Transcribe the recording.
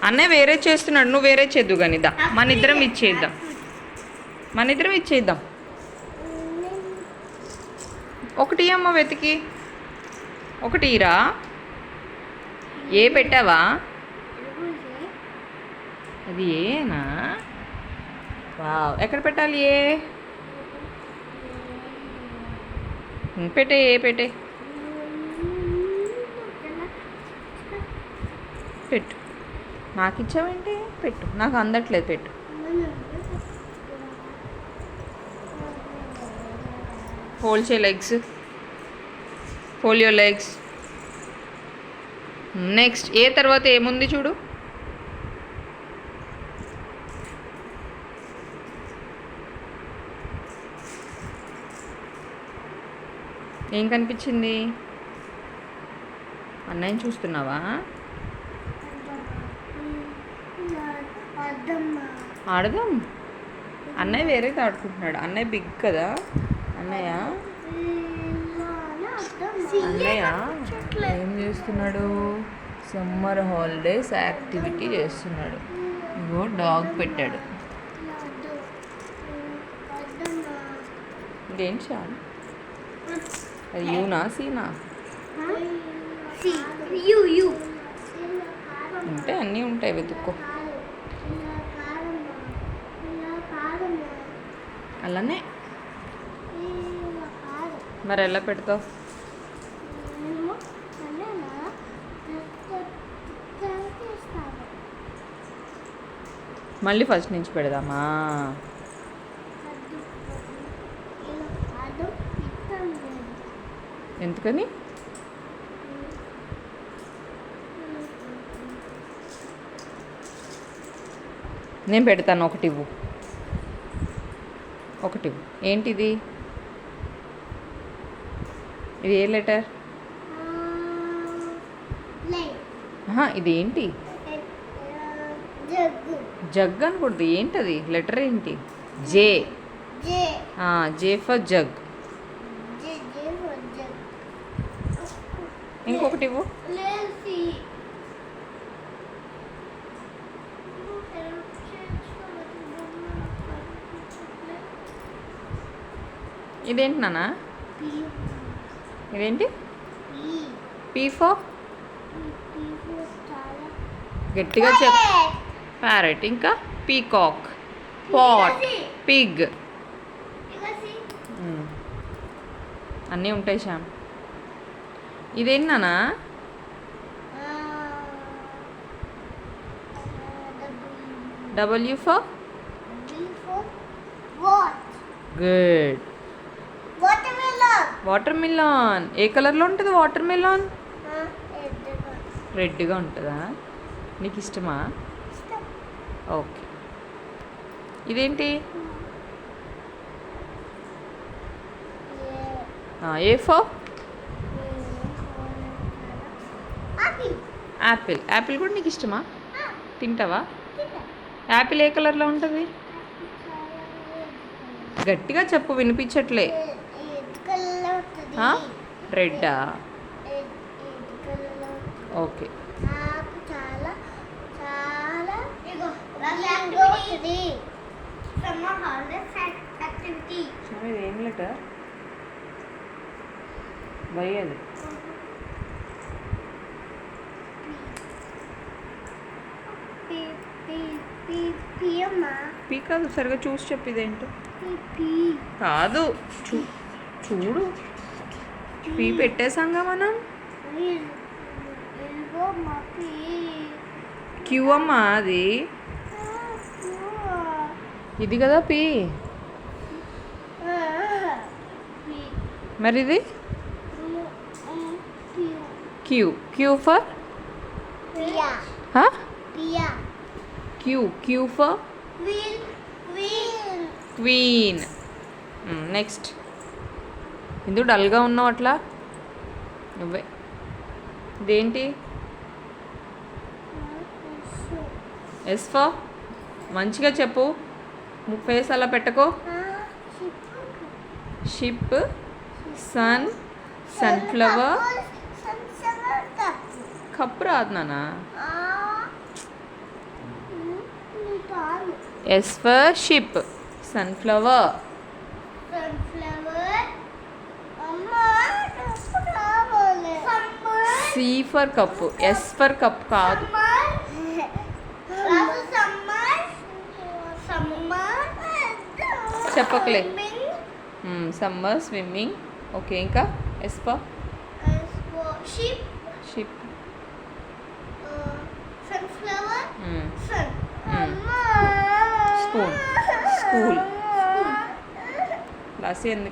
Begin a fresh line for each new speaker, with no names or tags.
అన్నయ్య వేరే చేస్తున్నాడు, నువ్వు వేరే చేద్దు కానీ దా మన ఇద్దరం ఇచ్చేద్దాం. ఒకటి అమ్మ వెతికి ఒకటి ఇరా. ఏ పెట్టావా? అది ఏనా? వావ్, ఎక్కడ పెట్టాలి? ఏ పెట్టే, ఏ పెట్టే, పెట్టు. నాకు ఇచ్చావేంటి? పెట్టు, నాకు అందట్లేదు, పెట్టు. ఫోల్డ్ చేయి legs, fold your legs. Next ఏ తర్వాత ఏముంది చూడు. ఏం కనిపించింది? అన్నయ్యని చూస్తున్నావా? ఆడదాం. అన్నయ్య వేరేది ఆడుకుంటున్నాడు. అన్నయ్య బిగ్ కదా. అన్నయ్య ఏం చేస్తున్నాడు? సమ్మర్ హాలిడేస్ యాక్టివిటీ చేస్తున్నాడు. ఇగో డాగ్ పెట్టాడు. ఇదేం చాలు? అది యూనా సీనా? ఉంటే అన్నీ ఉంటాయి, వెతుక్కో. అలానే మరి ఎలా పెడతావు? మళ్ళీ ఫస్ట్ నుంచి పెడదామా? ఎందుకని? నేను పెడతాను. ఒకటి ఇవ్వు. ఏంటిది? ఇది ఏ లెటర్? ఇది ఏంటి? జగ్ అనకూడదు. ఏంటది? లెటర్ ఏంటి? జే. J for jug. ఇంకొకటి ఇవ్వు. ఇదేంటి నాన్న? ఇదేంటి? పీ ఫర్ గట్టిగా చెప్. ప్యారెట్. ఇంకా పీకాక్, పాట్, పిగ్. అన్నీ ఉంటాయి శ్యామ్. ఇదేంటి నాన్న? W for good. Watermelon. ఏ కలర్లో ఉంటుంది వాటర్ మిలాన్? రెడ్గా ఉంటుందా? నీకు ఇష్టమా? ఓకే. ఇదేంటి? A for Apple. యాపిల్ కూడా నీకు ఇష్టమా? తింటావా? యాపిల్ ఏ కలర్లో ఉంటుంది? గట్టిగా చెప్పు, వినిపించట్లే. రెడ్డా? ఓకే. ఏం లెటర్? భయ్యది. పీ కాదు, సరిగా చూసి చెప్పు. ఇదేంటో కాదు, చూడు. పీ పెట్టేసాంగా మనం. క్యూ అమ్మా అది. ఇది కదా పీ. మరి ఇది Q. Q for Q for queen. Next. ఎందుకు డల్గా ఉన్నావు అట్లా? నువ్వే. ఇదేంటి? ఎస్ ఫర్ మంచిగా చెప్పు. ఫేస్ అలా పెట్టుకో. Ship, sun, sunflower. కప్పు రాదు నాన్న. S for ship sunflower. C for cup. S for cup కాదు. చెప్పకలే. Summer swimming. ఓకే ఇంకా S for ship. Spoon. School. Last ఎందుకు